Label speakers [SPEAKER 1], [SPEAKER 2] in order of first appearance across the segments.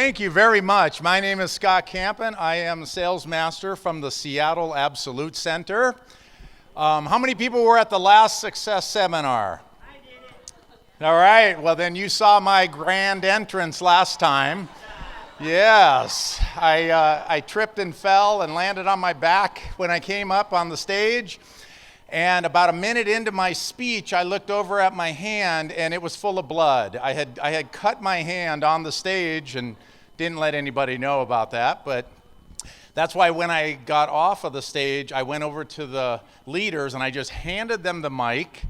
[SPEAKER 1] Thank you very much. My name is Scott Campen. I am sales master from the Seattle Absolute Center. How many people were at the last Success Seminar?
[SPEAKER 2] I did it.
[SPEAKER 1] All right, well then you saw my grand entrance last time. Yes, I tripped and fell and landed on my back when I came up on the stage. And about a minute into my speech, I looked over at my hand and it was full of blood. I had cut my hand on the stage and didn't let anybody know about that. But that's why when I got off of the stage, I went over to the leaders and I just handed them the mic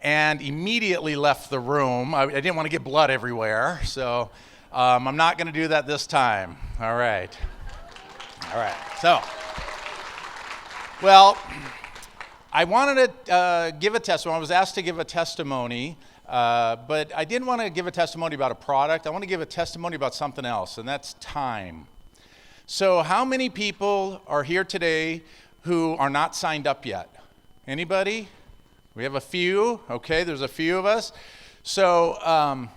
[SPEAKER 1] and immediately left the room. I didn't want to get blood everywhere, so I'm not going to do that this time. All right. So, well, I wanted to give a testimony. I was asked to give a testimony, but I didn't want to give a testimony about a product. I want to give a testimony about something else, and that's time. So how many people are here today who are not signed up yet? Anybody? We have a few. Okay, there's a few of us. So I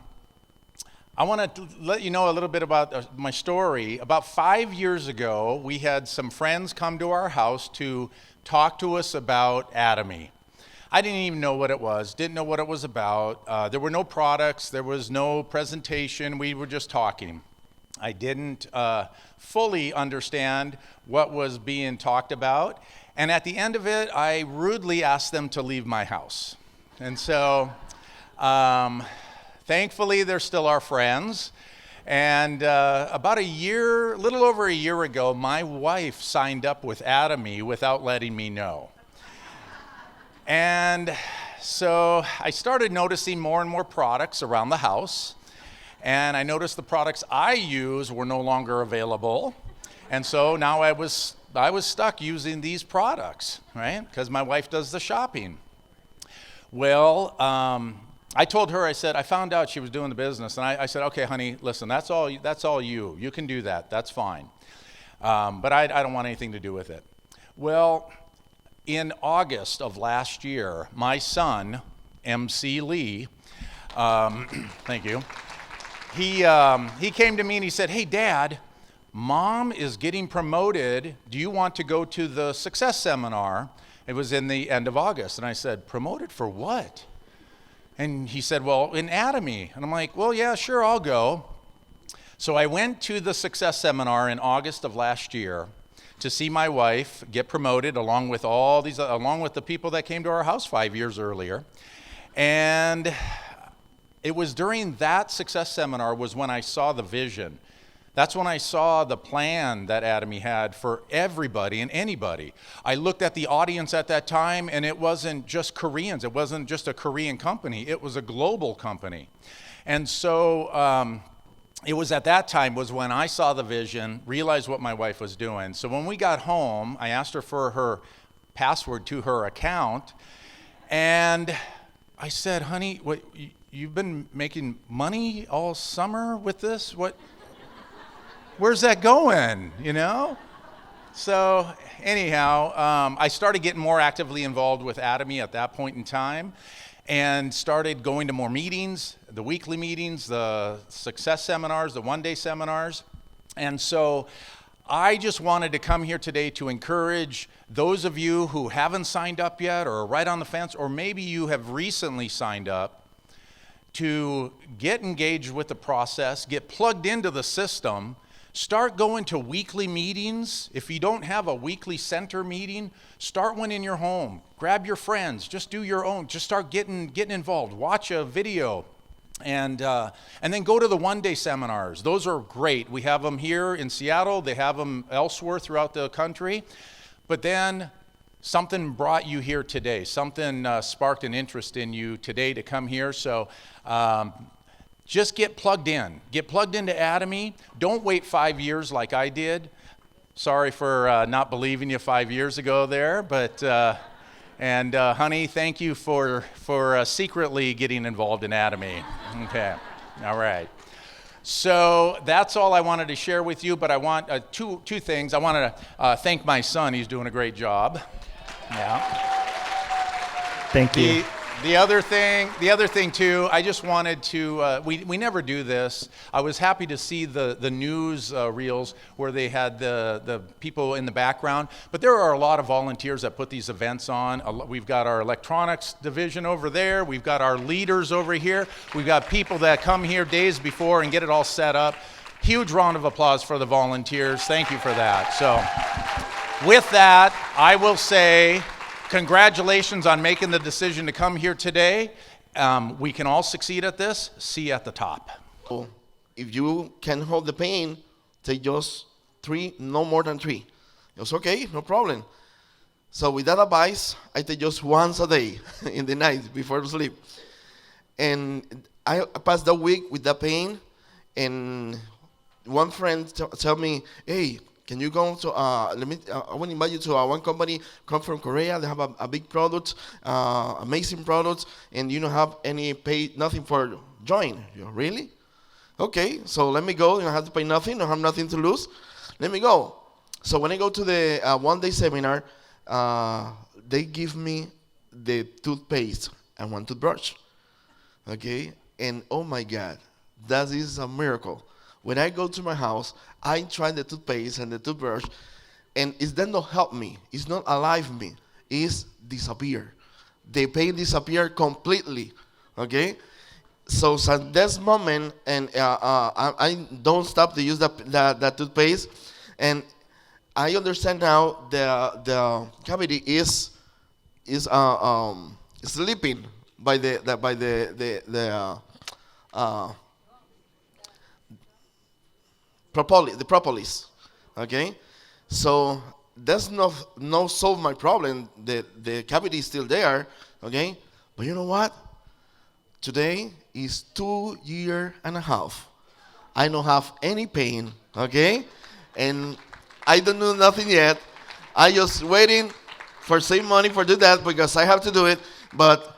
[SPEAKER 1] want to let you know a little bit about my story. About 5 years ago, we had some friends come to our house to talk to us about Atomy. I didn't even know what it was, didn't know what it was about. There were no products, there was no presentation, we were just talking. I didn't fully understand what was being talked about, and at the end of it, I rudely asked them to leave my house. And so, thankfully, they're still our friends. And about a little over a year ago, my wife signed up with Atomy without letting me know. And so I started noticing more and more products around the house. And I noticed the products I use were no longer available. And so now I was stuck using these products, right? Because my wife does the shopping. Well, I told her, I said, I found out she was doing the business, and I said, okay, honey, listen, that's all you. You can do that. That's fine. But I don't want anything to do with it. Well, in August of last year, my son, MC Lee, thank you, he came to me and he said, hey, Dad, Mom is getting promoted. Do you want to go to the Success Seminar? It was in the end of August. And I said, promoted for what? And he said, well, in Atomy. And I'm like, well, yeah, sure, I'll go. So I went to the Success Seminar in August of last year to see my wife get promoted along with the people that came to our house 5 years earlier. And it was during that Success Seminar was when I saw the vision. That's when I saw the plan that Atomy had for everybody and anybody. I looked at the audience at that time, and it wasn't just Koreans. It wasn't just a Korean company. It was a global company. And so it was at that time was when I saw the vision, realized what my wife was doing. So when we got home, I asked her for her password to her account, and I said, honey, what, you've been making money all summer with this? Where's that going, you know? So anyhow, I started getting more actively involved with Atomy at that point in time and started going to more meetings, the weekly meetings, the success seminars, the one-day seminars. And so I just wanted to come here today to encourage those of you who haven't signed up yet or are right on the fence, or maybe you have recently signed up, to get engaged with the process, get plugged into the system. Start going to weekly meetings. If you don't have a weekly center meeting, start one in your home. Grab your friends. Just do your own. Just start getting involved. Watch a video, and then go to the one-day seminars. Those are great. We have them here in Seattle. They have them elsewhere throughout the country. But then something brought you here today. Something sparked an interest in you today to come here. So. Just get plugged in. Get plugged into Atomy. Don't wait 5 years like I did. Sorry for not believing you 5 years ago there, but honey, thank you for secretly getting involved in Atomy. Okay, all right. So that's all I wanted to share with you, but I want two things. I wanted to thank my son. He's doing a great job. Yeah.
[SPEAKER 3] Thank you.
[SPEAKER 1] The other thing too, I just wanted to, we never do this. I was happy to see the news reels where they had the people in the background, but there are a lot of volunteers that put these events on. We've got our electronics division over there. We've got our leaders over here. We've got people that come here days before and get it all set up. Huge round of applause for the volunteers. Thank you for that. So with that, I will say, congratulations on making the decision to come here today. We can all succeed at this. See you at the top.
[SPEAKER 3] If you can hold the pain, take just 3, no more than 3. It's okay, no problem. So with that advice, I take just once a day in the night before sleep. And I passed the week with that pain, and one friend tell me, hey, can you go to, I want to invite you to one company, come from Korea. They have a big product, amazing products, and you don't have any pay, nothing for join. Really? Okay, so let me go. You don't have to pay nothing. Don't have nothing to lose. Let me go. So when I go to the one-day seminar, they give me the toothpaste and one toothbrush. Okay, and oh my God, that is a miracle. When I go to my house, I try the toothpaste and the toothbrush, and it does not help me. It's not alive me. It's disappear. The pain disappear completely. Okay? So since this moment, and I don't stop to use that toothpaste, and I understand now the cavity is sleeping by the propolis, okay? So that's no solve my problem. The cavity is still there, okay? But you know what? Today is 2 years and a half. I don't have any pain, okay? And I don't do nothing yet. I just waiting for save money for do that because I have to do it. But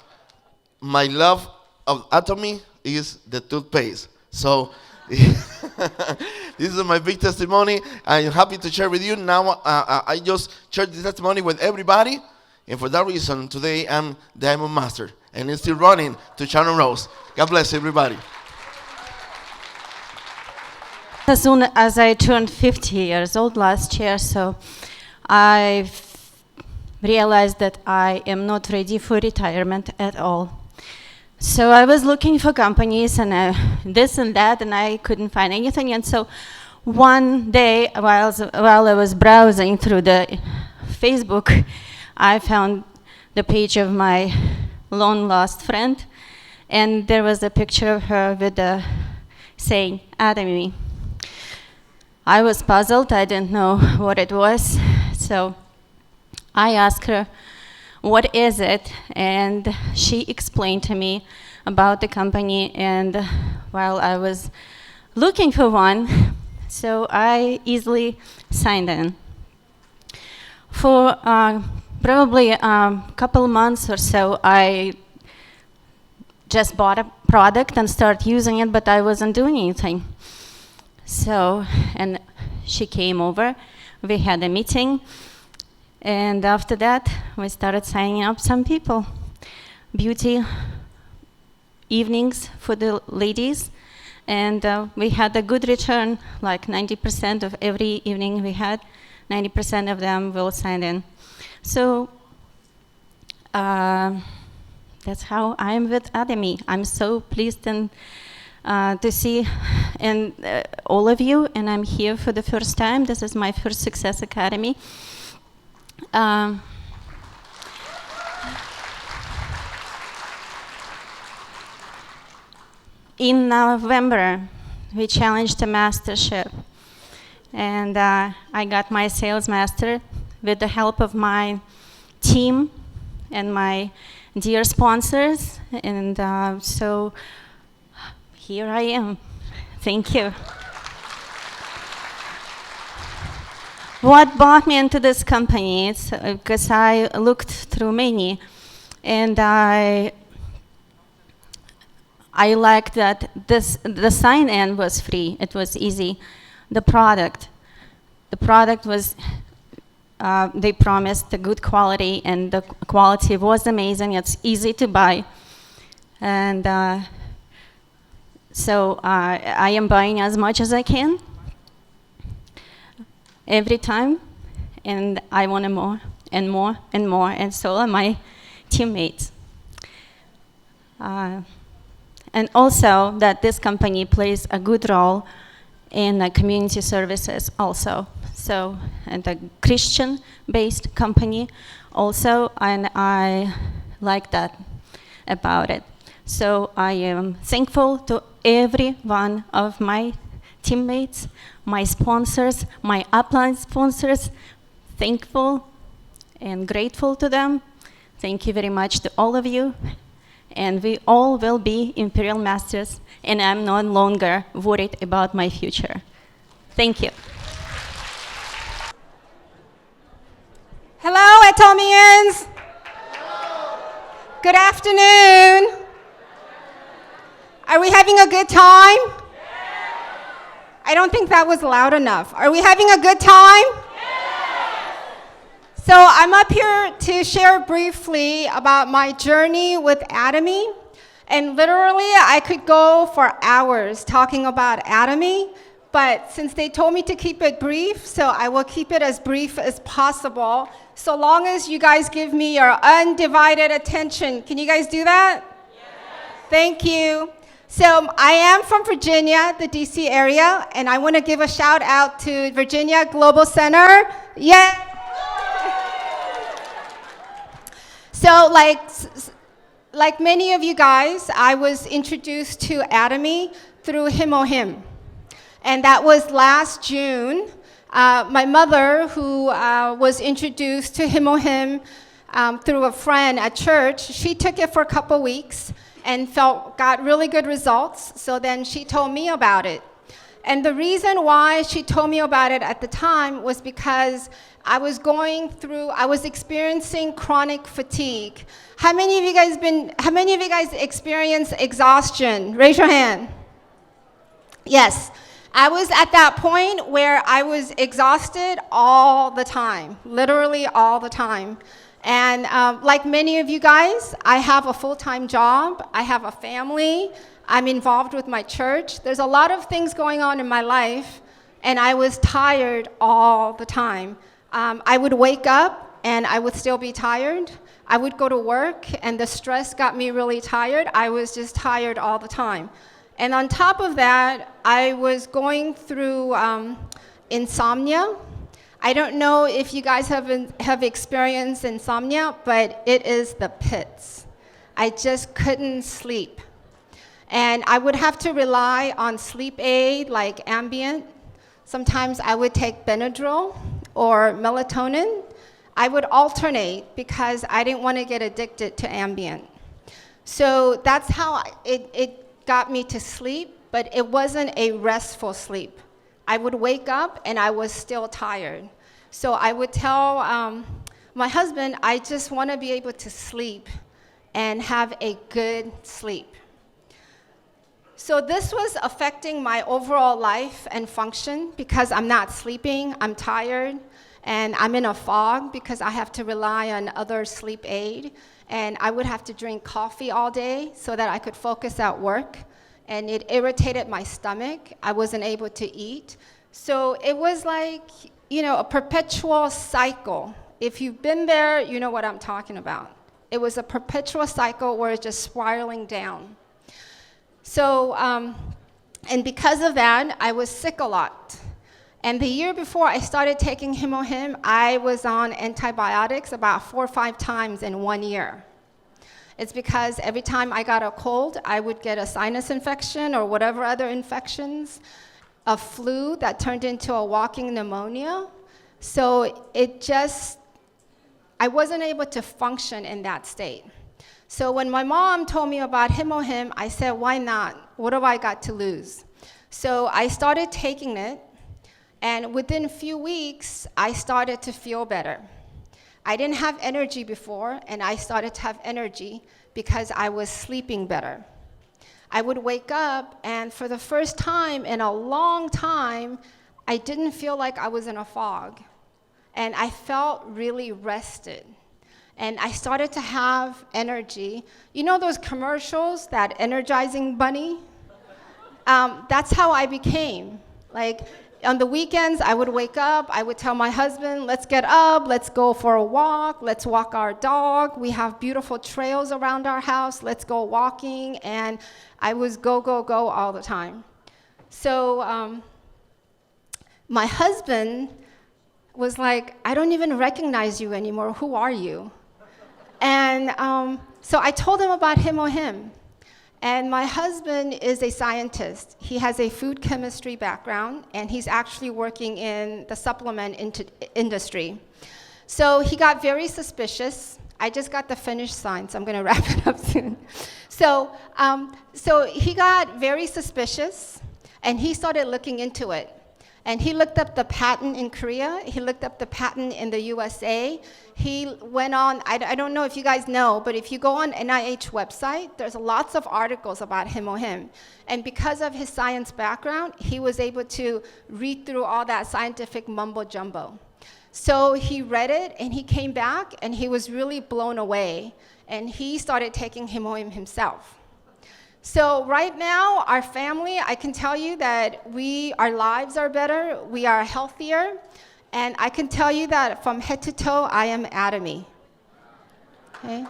[SPEAKER 3] my love of Atomy is the toothpaste. So this is my big testimony. I'm happy to share with you. Now I just share this testimony with everybody. And for that reason, today I'm Diamond Master. And it's still running to Shannon Rose. God bless everybody.
[SPEAKER 4] As soon as I turned 50 years old last year, so I realized that I am not ready for retirement at all. So I was looking for companies and this and that, and I couldn't find anything. And so one day, while I was browsing through the Facebook, I found the page of my long lost friend, and there was a picture of her with the saying Atomy. I was puzzled. I didn't know what it was, so I asked her, what is it? And she explained to me about the company, and while I was looking for one, so I easily signed in. For probably a couple months or so, I just bought a product and started using it, but I wasn't doing anything. So, and she came over, we had a meeting, and after that, we started signing up some people. Beauty evenings for the ladies, and we had a good return, like 90% of every evening we had, 90% of them will sign in. So that's how I'm with Atomy. I'm so pleased and to see all of you, and I'm here for the first time. This is my first Success Academy. In November, we challenged a mastership, and I got my sales master with the help of my team and my dear sponsors, and so here I am. Thank you. What brought me into this company? It's because I looked through many, and I liked that the sign-in was free. It was easy. The product was, they promised the good quality, and the quality was amazing. It's easy to buy. And so I am buying as much as I can every time, and I want more and more and more, and so are my teammates. And also that this company plays a good role in community services also. So, and a Christian-based company also, and I like that about it. So I am thankful to every one of my teammates, my sponsors, my upline sponsors, thankful and grateful to them. Thank you very much to all of you. And we all will be Imperial Masters, and I'm no longer worried about my future. Thank you.
[SPEAKER 2] Hello, Atomians. Good afternoon. Are we having a good time? I don't think that was loud enough. Are we having a good time? So I'm up here to share briefly about my journey with Atomy. And literally, I could go for hours talking about Atomy, but since they told me to keep it brief, so I will keep it as brief as possible, so long as you guys give me your undivided attention. Can you guys do that? Yes. Thank you. So I am from Virginia, the DC area, and I want to give a shout out to Virginia Global Center. Yeah. So like many of you guys, I was introduced to Atomy through Himohim. And that was last June. My mother, who was introduced to Himohim through a friend at church, she took it for a couple weeks and got really good results. So then she told me about it. And the reason why she told me about it at the time was because I was experiencing chronic fatigue. How many of you guys experience exhaustion? Raise your hand. Yes. I was at that point where I was exhausted all the time, literally all the time. And like many of you guys, I have a full-time job, I have a family, I'm involved with my church. There's a lot of things going on in my life, and I was tired all the time. I would wake up and I would still be tired. I would go to work and the stress got me really tired. I was just tired all the time. And on top of that, I was going through insomnia. I don't know if you guys have experienced insomnia, but it is the pits. I just couldn't sleep. And I would have to rely on sleep aid like Ambien. Sometimes I would take Benadryl or melatonin. I would alternate because I didn't want to get addicted to Ambien. So that's how it got me to sleep, but it wasn't a restful sleep. I would wake up and I was still tired. So I would tell my husband, I just want to be able to sleep and have a good sleep. So this was affecting my overall life and function because I'm not sleeping, I'm tired, and I'm in a fog because I have to rely on other sleep aid. And I would have to drink coffee all day so that I could focus at work. And it irritated my stomach. I wasn't able to eat. So it was like, a perpetual cycle. If you've been there, you know what I'm talking about. It was a perpetual cycle where it's just spiraling down. So, and because of that, I was sick a lot. And the year before I started taking Himohim, I was on antibiotics about 4 or 5 times in 1 year. It's because every time I got a cold, I would get a sinus infection or whatever other infections, a flu that turned into a walking pneumonia. So I wasn't able to function in that state. So when my mom told me about Himohim, I said, why not? What have I got to lose? So I started taking it. And within a few weeks, I started to feel better. I didn't have energy before, and I started to have energy because I was sleeping better. I would wake up, and for the first time in a long time, I didn't feel like I was in a fog. And I felt really rested. and I started to have energy. You know those commercials, that energizing bunny? That's how I became. Like, on the weekends, I would wake up, I would tell my husband, let's get up, let's go for a walk, let's walk our dog. We have beautiful trails around our house, let's go walking. And I was go, go, go all the time. So my husband was like, I don't even recognize you anymore. Who are you? And so I told him about him or him. And my husband is a scientist. He has a food chemistry background, and he's actually working in the supplement industry. So he got very suspicious. I just got the finished sign, so I'm going to wrap it up soon. So he got very suspicious, and he started looking into it. And he looked up the patent in Korea. He looked up the patent in the USA. He went on, I don't know if you guys know, but if you go on NIH website, there's lots of articles about him or him. And because of his science background, he was able to read through all that scientific mumbo jumbo. So he read it, and he came back, and he was really blown away. And he started taking him or him himself. So right now, our family, I can tell you that our lives are better, we are healthier, and I can tell you that from head to toe, I am Atomy. Okay?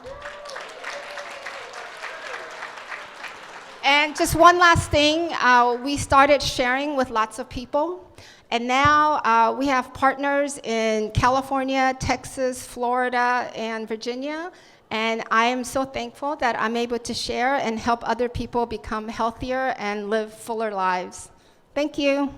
[SPEAKER 2] And just one last thing, we started sharing with lots of people, and now we have partners in California, Texas, Florida, and Virginia. And I am so thankful that I'm able to share and help other people become healthier and live fuller lives. Thank you.